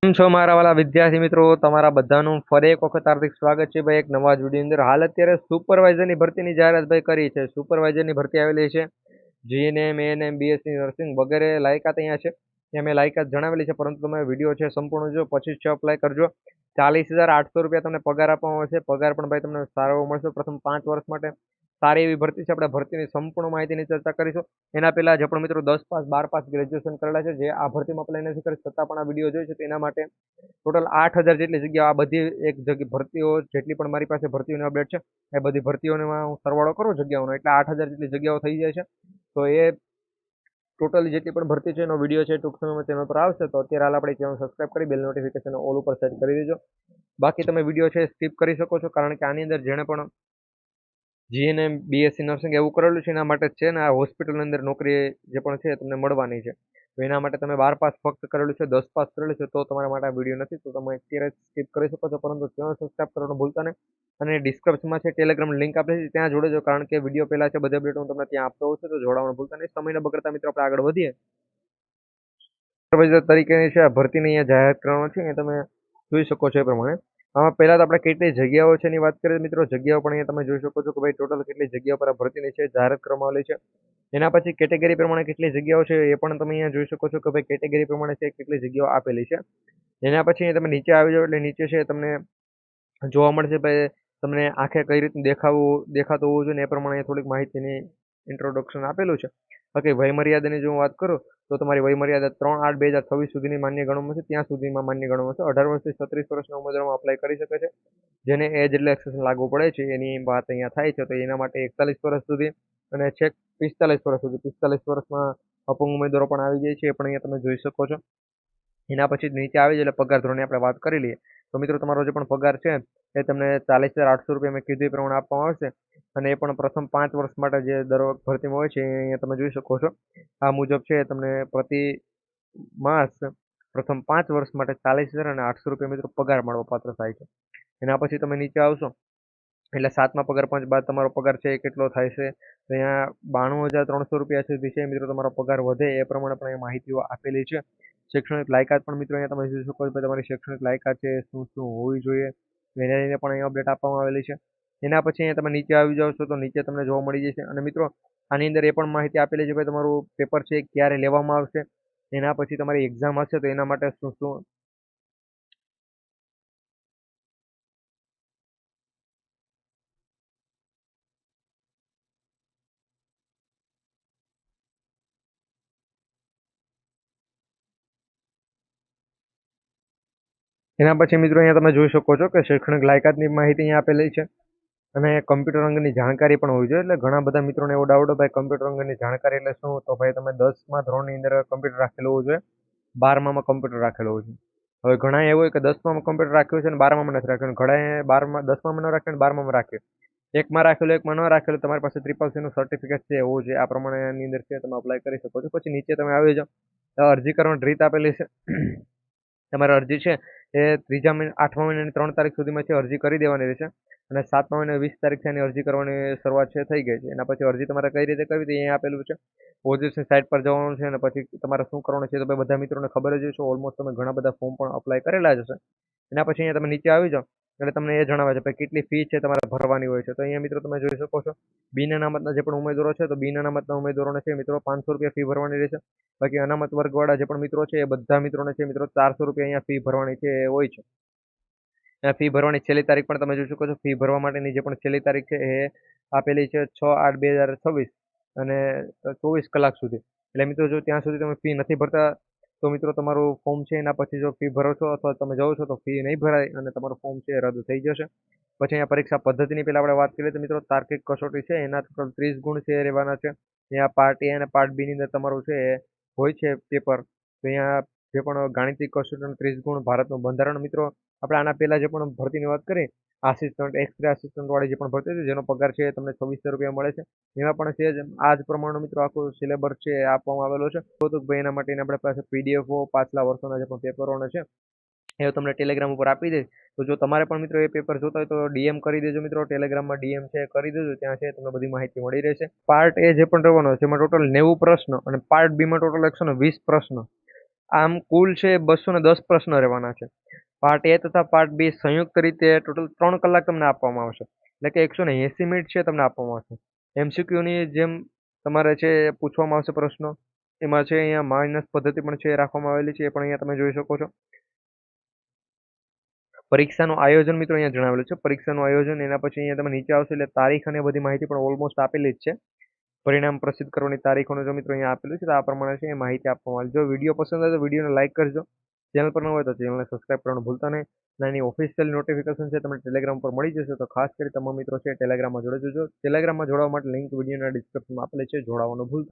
કેમ છો મારા વાલા વિદ્યાર્થી મિત્રો? તમારા બધાનું ફરી એક વખત હાર્દિક સ્વાગત છે ભાઈ એક નવા જ વિડીયો અંદર. હાલ અત્યારે સુપરવાઇઝરની ભરતીની જાહેરાત ભાઈ કરી છે. સુપરવાઇઝરની ભરતી આવેલી છે. જીએનએમ, એએનએમ, બીએસસી નર્સિંગ વગેરે લાયકાત અહીંયા છે. ત્યાં મેં લાયકાત જણાવેલી છે, પરંતુ તમે વિડીયો છે સંપૂર્ણ જો, પછી જ અપ્લાય કરજો. 40,800 રૂપિયા તમને પગાર આપવામાં આવશે. પગાર પણ ભાઈ તમને સારો એવો મળશે પ્રથમ 5 વર્ષ માટે. સારી એવી ભરતી છે. આપણે ભરતીની સંપૂર્ણ માહિતીની ચર્ચા કરીશું. એના પહેલા જે પણ મિત્રો 10 પાસ 12 પાસ ગ્રેજ્યુએશન કરેલા છે, જે આ ભરતીમાં અપ્લાય નથી કરી છતાં પણ આ વિડીયો જોઈ છે, તેના માટે ટોટલ 8,000 જેટલી જગ્યાઓ, આ બધી એક જગ્યા ભરતીઓ જેટલી પણ મારી પાસે ભરતીઓની અપડેટ છે, એ બધી ભરતીઓને હું સરવાળો કરું જગ્યાઓનો, એટલે 8,000 જેટલી જગ્યાઓ થઈ જાય છે. તો એ ટોટલી જેટલી પણ ભરતી છે એનો વિડીયો છે ટૂંક સમયમાં ચેનલ પર આવશે. તો અત્યારે હાલ આપણે ચેનલ સબસ્ક્રાઇબ કરી બેલ નોટિફિકેશન ઓલ ઉપર સેટ કરી દેજો. બાકી તમે વિડીયો છે સ્કીપ કરી શકો છો, કારણ કે આની અંદર જેણે પણ જીએનએમ, બીએસસી નર્સિંગ એવું કરેલું છે એના માટે જ છે ને. આ હોસ્પિટલની અંદર નોકરી જે પણ છે તમને મળવાની છે. તો એના માટે તમે 12 પાસ ફક્ત કરેલું છે, 10 પાસ કરેલું છે, તો તમારા માટે આ વિડીયો નથી. તો તમે અત્યારે સ્કીપ કરી શકો છો, પરંતુ ચેનલ સબસ્ક્રાઇબ કરવાનું ભૂલતા નહીં. અને ડિસ્ક્રિપ્શનમાં છે ટેલિગ્રામ લિંક આપેલી છે, ત્યાં જોડેજો, કારણ કે વિડીયો પહેલા છે બધી અપડેટ હું તમને ત્યાં આપતો હોઉં છું. તો જોડાવાનું ભૂલતા નહીં. સમયને બગડતા મિત્રો આપણે આગળ વધીએ. સુપરવાઇઝર તરીકેની છે આ ભરતીની અહીંયા જાહેરાત કરવાનો છે, એ તમે જોઈ શકો છો એ પ્રમાણે. આમાં પહેલાં તો આપણે કેટલી જગ્યાઓ છે એની વાત કરીએ મિત્રો. જગ્યાઓ પણ અહીંયા તમે જોઈ શકો છો કે ભાઈ ટોટલ કેટલી જગ્યાઓ પર આ ભરતીની છે જાહેરાત કરવામાં આવેલી છે. એના પછી કેટેગરી પ્રમાણે કેટલી જગ્યાઓ છે એ પણ તમે અહીંયા જોઈ શકો છો કે ભાઈ કેટેગરી પ્રમાણે છે કેટલી જગ્યાઓ આપેલી છે. એના પછી તમે નીચે આવી જાઓ એટલે નીચે છે તમને જોવા મળશે ભાઈ તમને આંખે કઈ રીતનું દેખાતું હોવું જોઈએ ને એ પ્રમાણે થોડીક માહિતીની ઇન્ટ્રોડક્શન આપેલું છે. બાકી વયમર્યાદાની જો હું વાત કરું તો તમારી વયમર્યાદા 3/8/2026 સુધીની માન્ય ગણવામાં છે. ત્યાં સુધીમાં માન્ય ગણવામાં છે. 18 વર્ષથી 36 વર્ષના ઉમેદવારો અપ્લાય કરી શકે છે. જેને એજ રિલેક્સેશન લાગુ પડે છે એની વાત અહીંયા થાય છે. તો એના માટે 41 વર્ષ સુધી અને છેક 45 વર્ષ સુધી, 45 વર્ષમાં અપંગ ઉમેદવારો પણ આવી જાય છે, એ પણ અહીંયા તમે જોઈ શકો છો. એના પછી નીચે આવી જાય એટલે પગાર ધોરણની આપણે વાત કરી લઈએ. તો મિત્રો તમારો જે પણ પગાર છે એ તમને 40,800 રૂપિયા મેં કીધું એ પ્રમાણે આપવામાં આવશે. અને એ પણ પ્રથમ 5 વર્ષ માટે જે દર વખતે ભરતીમાં હોય છે એ અહીંયા તમે જોઈ શકો છો. આ મુજબ છે તમને પ્રતિ માસ પ્રથમ 5 વર્ષ માટે 40,800 રૂપિયા મિત્રો પગાર મળવાપાત્ર થાય છે. એના પછી તમે નીચે આવશો એટલે 7મા પગાર પંચ બાદ તમારો પગાર છે એ કેટલો થાય છે. તો અહીંયા 92,300 રૂપિયા સુધી છે મિત્રો તમારો પગાર વધે એ પ્રમાણે પણ અહીંયા માહિતીઓ આપેલી છે. શૈક્ષણિક લાયકાત પણ મિત્રો અહીંયા તમે જોઈ શકો છો, તમારી શૈક્ષણિક લાયકાત છે શું શું હોવી જોઈએ એને લઈને પણ અહીંયા અપડેટ આપવામાં આવેલી છે. એના પછી અહીંયા તમે નીચે આવી જાઓ છો તો નીચે તમને જોવા મળી જશે. અને મિત્રો આની અંદર એ પણ માહિતી આપેલી છે ભાઈ તમારું પેપર છે ક્યારે લેવામાં આવશે. એના પછી તમારી એક્ઝામ હશે તો એના માટે શું શું એના પછી મિત્રો અહીંયા તમે જોઈ શકો છો કે શૈક્ષણિક લાયકાતની માહિતી અહીંયા આપેલી છે. અને કમ્પ્યુટર અંગેની જાણકારી પણ હોવી જોઈએ. એટલે ઘણા બધા મિત્રોને એવો ડાઉટ હોય ભાઈ કમ્પ્યુટર અંગેની જાણકારી એટલે શું? તો ભાઈ તમે 10મા ધોરણની અંદર કમ્પ્યુટર રાખેલું હોવું જોઈએ, 12મામાં કમ્પ્યુટર રાખેલું હોવું જોઈએ. હવે ઘણા એવું હોય કે 10મામાં કમ્પ્યુટર રાખ્યું છે અને 12મામાં નથી રાખ્યું. ઘણાએ 10મામાં ન રાખ્યું અને 12મામાં રાખ્યું. એકમાં રાખેલું એકમાં ન રાખેલું, તમારી પાસે CCC નું સર્ટિફિકેટ છે હોવું જોઈએ. આ પ્રમાણેની અંદર છે તમે અપ્લાય કરી શકો છો. પછી નીચે તમે આવી જાઓ, અરજી કરવાની રીત આપેલી છે. તમારી અરજી છે એ 8મા મહિનાની 3 તારીખ સુધીમાં છે અરજી કરી દેવાની રહેશે. અને 7મા મહિનાની 20 તારીખથી એની અરજી કરવાની શરૂઆત છે થઈ ગઈ છે. એના પછી અરજી તમારે કઈ રીતે કરવી તે અહીંયા આપેલું છે. પોઝિશન સાઇટ પર જવાનું છે અને પછી તમારે શું કરવાનું છે તો ભાઈ બધા મિત્રોને ખબર જ હશે. ઓલમોસ્ટ તમે ઘણા બધા ફોર્મ પણ અપ્લાય કરેલા જ હશે. એના પછી અહીંયા તમે નીચે આવી જાઓ એટલે તમને એ જણાવે છે ભાઈ કેટલી ફી છે તમારે ભરવાની હોય છે. તો અહીંયા મિત્રો તમે જોઈ શકો છો બિન અનામતના જે પણ ઉમેદવારો છે તો બિન અનામતના ઉમેદવારોને છે મિત્રો 500 રૂપિયા ફી ભરવાની રહેશે. બાકી અનામત વર્ગવાળા જે પણ મિત્રો છે એ બધા મિત્રોને છે મિત્રો 400 રૂપિયા અહીંયા ફી ભરવાની છે એ હોય છે. ફી ભરવાની છેલ્લી તારીખ પણ તમે જોઈ શકો છો. ફી ભરવા માટેની જે પણ છેલ્લી તારીખ છે એ આપેલી છે 6/8/2026 અને 24 કલાક સુધી. એટલે મિત્રો જો ત્યાં સુધી તમે ફી નથી ભરતા તો મિત્રો તમારું ફોર્મ છે એના પછી જો ફી ભરો છો અથવા તમે જાઓ છો તો ફી નહીં ભરાય અને તમારું ફોર્મ છે એ રદ થઈ જશે. પછી અહીંયા પરીક્ષા પદ્ધતિની પહેલા આપણે વાત કરીએ તો મિત્રો તાર્કિક કસોટી છે એના ટોટલ 30 ગુણ છે એ રહેવાના છે. અહીંયા પાર્ટ એ અને પાર્ટ બી ની અંદર તમારું છે એ હોય છે પેપર. તો અહીંયા જે પણ ગાણિતિક કસોટી 30 ગુણ, ભારતનું બંધારણ મિત્રો આપણે આના પહેલા જે પણ ભરતીની વાત કરી આસિસ્ટન્ટ એક્સ-રે આસિસ્ટન્ટ વાળી જે પણ ભરતી હતી જેનો પગાર છે તમને 2600 રૂપિયા મળે છે. એમાં પણ છે જ આ જ પ્રમાણનો મિત્રો આખો સિલેબસ છે એ આપવામાં આવેલો છે. તો ભાઈ એના માટે આપણી પાસે પીડીએફઓ પાછલા વર્ષોના જે પણ પેપરોને છે એ તમને ટેલિગ્રામ ઉપર આપી દઈશ. તો જો તમારે પણ મિત્રો એ પેપર જોતા હોય તો ડીએમ કરી દેજો મિત્રો. ટેલિગ્રામમાં ડીએમ છે કરી દેજો, ત્યાં છે તમને બધી માહિતી મળી રહેશે. પાર્ટ એ જે પણ રહેવાનો છે એમાં ટોટલ 90 પ્રશ્ન અને પાર્ટ બીમાં ટોટલ 120 પ્રશ્ન આમ કુલ છે 210 પ્રશ્નો રહેવાના છે. પાર્ટ એ તથા પાર્ટ બી સંયુક્ત રીતે ટોટલ 3 કલાક તમને આપવામાં આવશે. એટલે કે 180 મિનિટ છે તમને આપવામાં આવશે. એમસીક્યુની જેમ તમારે છે પૂછવામાં આવશે પ્રશ્નો. એમાં છે અહીંયા માઇનસ પદ્ધતિ પણ છે રાખવામાં આવેલી છે, એ પણ અહીંયા તમે જોઈ શકો છો. પરીક્ષાનું આયોજન મિત્રો અહીંયા જણાવેલું છે. પરીક્ષાનું આયોજન એના પછી અહીંયા તમે નીચે આવશે એટલે તારીખ અને બધી માહિતી પણ ઓલમોસ્ટ આપેલી જ છે. પરિણામ પ્રસિદ્ધ કરવાની તારીખોનું જો મિત્રો અહીંયા આપેલું છે તો આ પ્રમાણે છે એ માહિતી આપવામાં આવી. જો વિડીયો પસંદ આવે તો વિડીયોને લાઇક કરજો. ચેનલ પર ન હોય તો ચેનલને સબસ્ક્રાઇબ કરવાનું ભૂલતા નહીં. અને એની ઓફિશિયલ નોટિફિકેશન છે તમને ટેલિગ્રામ પર મળી જશે, તો ખાસ કરી તમામ મિત્રો છે ટેલિગ્રામમાં જોડાઈ જજો. ટેલિગ્રામમાં જોડાવા માટે લિંક વિડીયોના ડિસ્ક્રિપ્શનમાં આપેલી છે, જોડાવાનું ભૂલતા